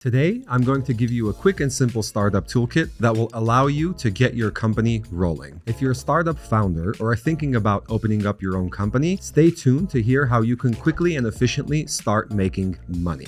Today, I'm going to give you a quick and simple startup toolkit that will allow you to get your company rolling. If you're a startup founder or are thinking about opening up your own company, stay tuned to hear how you can quickly and efficiently start making money.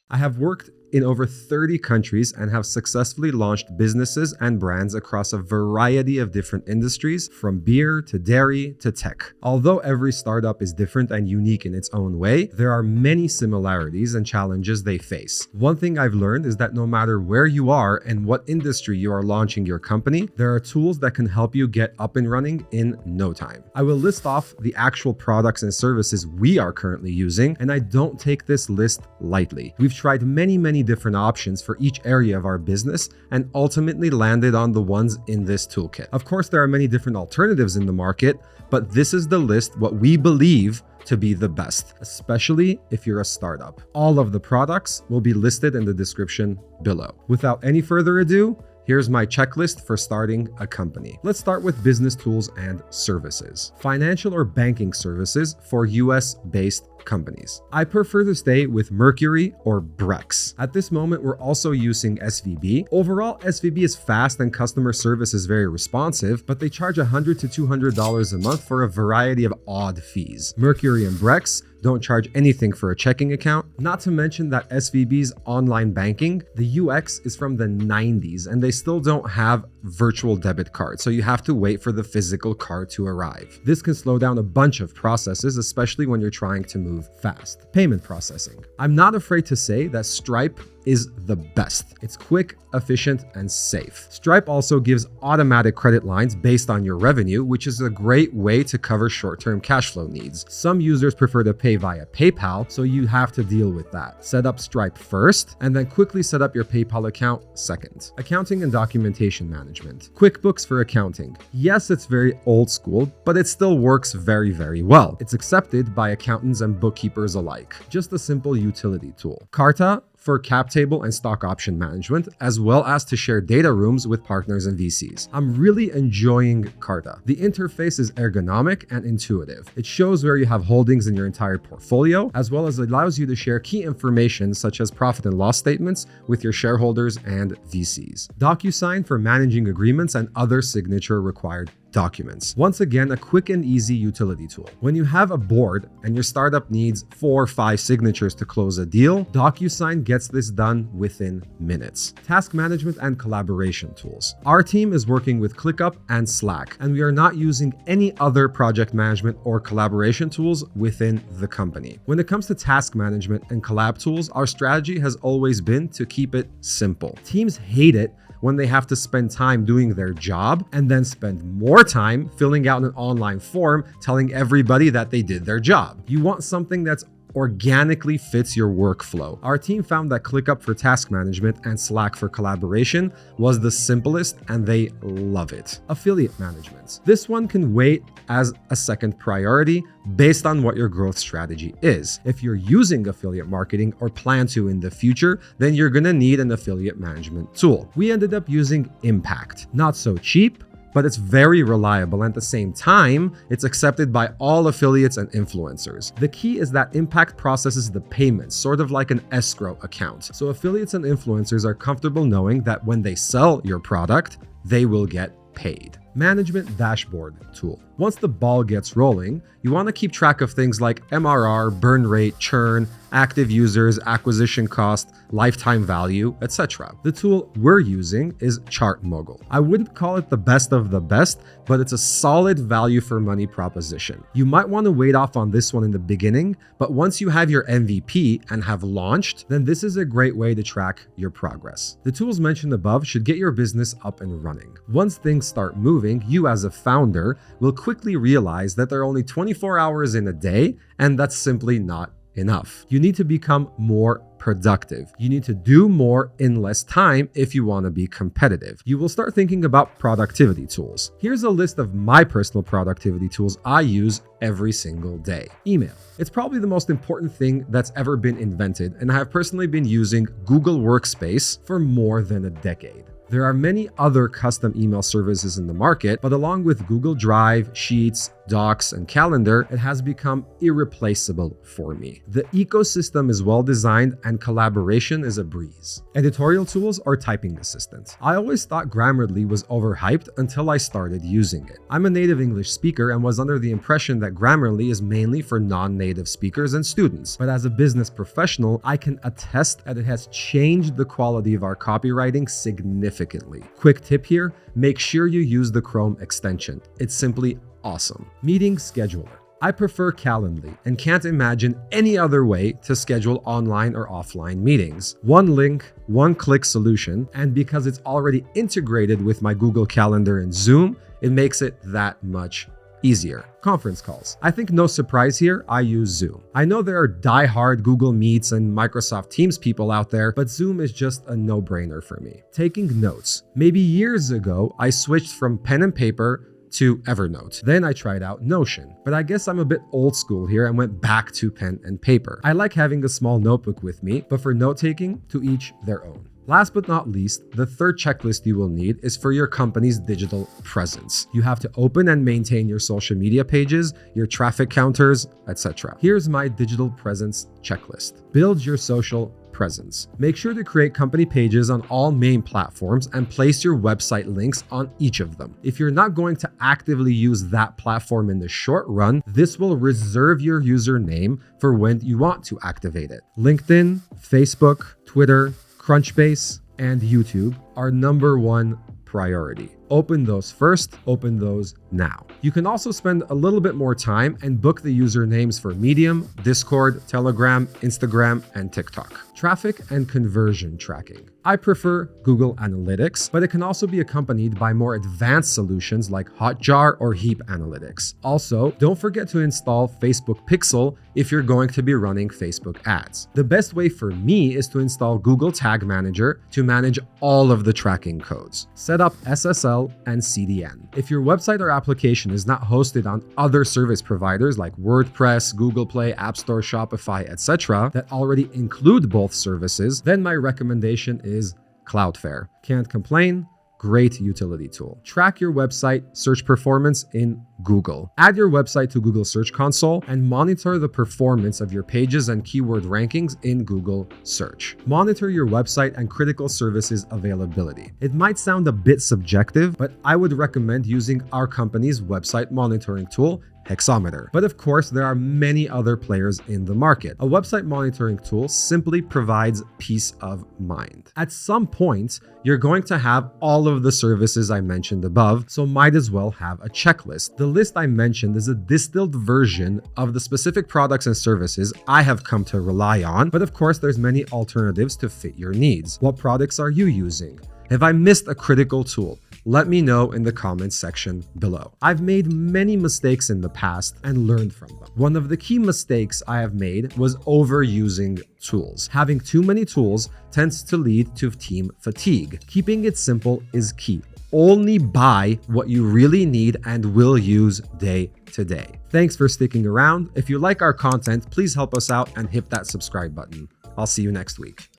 I have worked in over 30 countries and have successfully launched businesses and brands across a variety of different industries, from beer to dairy to tech. Although every startup is different and unique in its own way, there are many similarities and challenges they face. One thing I've learned is that no matter where you are and what industry you are launching your company, there are tools that can help you get up and running in no time. I will list off the actual products and services we are currently using, and I don't take this list lightly. We've tried many different options for each area of our business and ultimately landed on the ones in this toolkit. Of course, there are many different alternatives in the market, but this is the list what we believe to be the best, especially if you're a startup. All of the products will be listed in the description below. Without any further ado, here's my checklist for starting a company. Let's start with business tools and services. Financial or banking services for US-based companies. I prefer to stay with Mercury or Brex. At this moment, we're also using SVB. Overall, SVB is fast and customer service is very responsive, but they charge $100 to $200 a month for a variety of odd fees. Mercury and Brex don't charge anything for a checking account. Not to mention that SVB's online banking, the UX is from the 90s and they still don't have virtual debit cards, so you have to wait for the physical card to arrive. This can slow down a bunch of processes, especially when you're trying to move fast. Payment processing. I'm not afraid to say that Stripe is the best. It's quick, efficient, and safe. Stripe also gives automatic credit lines based on your revenue, which is a great way to cover short-term cash flow needs. Some users prefer to pay via PayPal, so you have to deal with that. Set up Stripe first, and then quickly set up your PayPal account second. Accounting and documentation management. QuickBooks for accounting. Yes, it's very old school, but it still works very well. It's accepted by accountants and bookkeepers alike. Just a simple utility tool. Carta for cap table and stock option management, as well as to share data rooms with partners and VCs. I'm really enjoying Carta. The interface is ergonomic and intuitive. It shows where you have holdings in your entire portfolio, as well as allows you to share key information such as profit and loss statements with your shareholders and VCs. DocuSign for managing agreements and other signature required documents. Once again, a quick and easy utility tool. When you have a board and your startup needs 4 or 5 signatures to close a deal, DocuSign gets this done within minutes. Task management and collaboration tools. Our team is working with ClickUp and Slack, and we are not using any other project management or collaboration tools within the company. When it comes to task management and collab tools, our strategy has always been to keep it simple. Teams hate it when they have to spend time doing their job and then spend more time filling out an online form telling everybody that they did their job. You want something that's organically fits your workflow. Our team found that ClickUp for task management and Slack for collaboration was the simplest and they love it. Affiliate management. This one can wait as a second priority based on what your growth strategy is. If you're using affiliate marketing or plan to in the future, then you're gonna need an affiliate management tool. We ended up using Impact. Not so cheap, but it's very reliable, and at the same time, it's accepted by all affiliates and influencers. The key is that Impact processes the payments, sort of like an escrow account. So affiliates and influencers are comfortable knowing that when they sell your product, they will get paid. Management dashboard tool. Once the ball gets rolling, you want to keep track of things like MRR, burn rate, churn, active users, acquisition cost, lifetime value, etc. The tool we're using is ChartMogul. I wouldn't call it the best of the best, but it's a solid value for money proposition. You might want to wait off on this one in the beginning, but once you have your MVP and have launched, then this is a great way to track your progress. The tools mentioned above should get your business up and running. Once things start moving, you as a founder will quickly realize that there are only 24 hours in a day, and that's simply not enough. You need to become more productive. You need to do more in less time if you want to be competitive. You will start thinking about productivity tools. Here's a list of my personal productivity tools I use every single day. Email. It's probably the most important thing that's ever been invented, and I have personally been using Google Workspace for more than a decade. There are many other custom email services in the market, but along with Google Drive, Sheets, Docs, and Calendar, it has become irreplaceable for me. The ecosystem is well designed and collaboration is a breeze. Editorial Tools or Typing Assistant. I always thought Grammarly was overhyped until I started using it. I'm a native English speaker and was under the impression that Grammarly is mainly for non-native speakers and students, but as a business professional, I can attest that it has changed the quality of our copywriting significantly. Quick tip here, make sure you use the Chrome extension. It's simply awesome. Meeting Scheduler. I prefer Calendly and can't imagine any other way to schedule online or offline meetings. One link, one click solution, and because it's already integrated with my Google Calendar and Zoom, it makes it that much easier. Conference calls. I think no surprise here, I use Zoom. I know there are die-hard Google Meets and Microsoft Teams people out there, but Zoom is just a no-brainer for me. Taking notes. Maybe years ago, I switched from pen and paper to Evernote. Then I tried out Notion, but I guess I'm a bit old school here and went back to pen and paper. I like having a small notebook with me, but for note-taking, to each their own. Last but not least, the third checklist you will need is for your company's digital presence. You have to open and maintain your social media pages, your traffic counters, etc. Here's my digital presence checklist. Build your social presence. Make sure to create company pages on all main platforms and place your website links on each of them. If you're not going to actively use that platform in the short run, this will reserve your username for when you want to activate it. LinkedIn, Facebook, Twitter, Crunchbase, and YouTube are number one priority. Open those first, open those now. You can also spend a little bit more time and book the usernames for Medium, Discord, Telegram, Instagram, and TikTok. Traffic and conversion tracking. I prefer Google Analytics, but it can also be accompanied by more advanced solutions like Hotjar or Heap Analytics. Also, don't forget to install Facebook Pixel if you're going to be running Facebook ads. The best way for me is to install Google Tag Manager to manage all of the tracking codes. Set up SSL and CDN. If your website or application is not hosted on other service providers like WordPress, Google Play, App Store, Shopify, etc. that already include both services, then my recommendation is Cloudflare. Can't complain. Great utility tool. Track your website search performance in Google. Add your website to Google Search Console and monitor the performance of your pages and keyword rankings in Google Search. Monitor your website and critical services availability. It might sound a bit subjective, but I would recommend using our company's website monitoring tool, Hexameter. But of course, there are many other players in the market. A website monitoring tool simply provides peace of mind. At some point, you're going to have all of the services I mentioned above, so might as well have a checklist. The list I mentioned is a distilled version of the specific products and services I have come to rely on, but of course, there's many alternatives to fit your needs. What products are you using? Have I missed a critical tool? Let me know in the comments section below. I've made many mistakes in the past and learned from them. One of the key mistakes I have made was overusing tools. Having too many tools tends to lead to team fatigue. Keeping it simple is key. Only buy what you really need and will use day to day. Thanks for sticking around. If you like our content, please help us out and hit that subscribe button. I'll see you next week.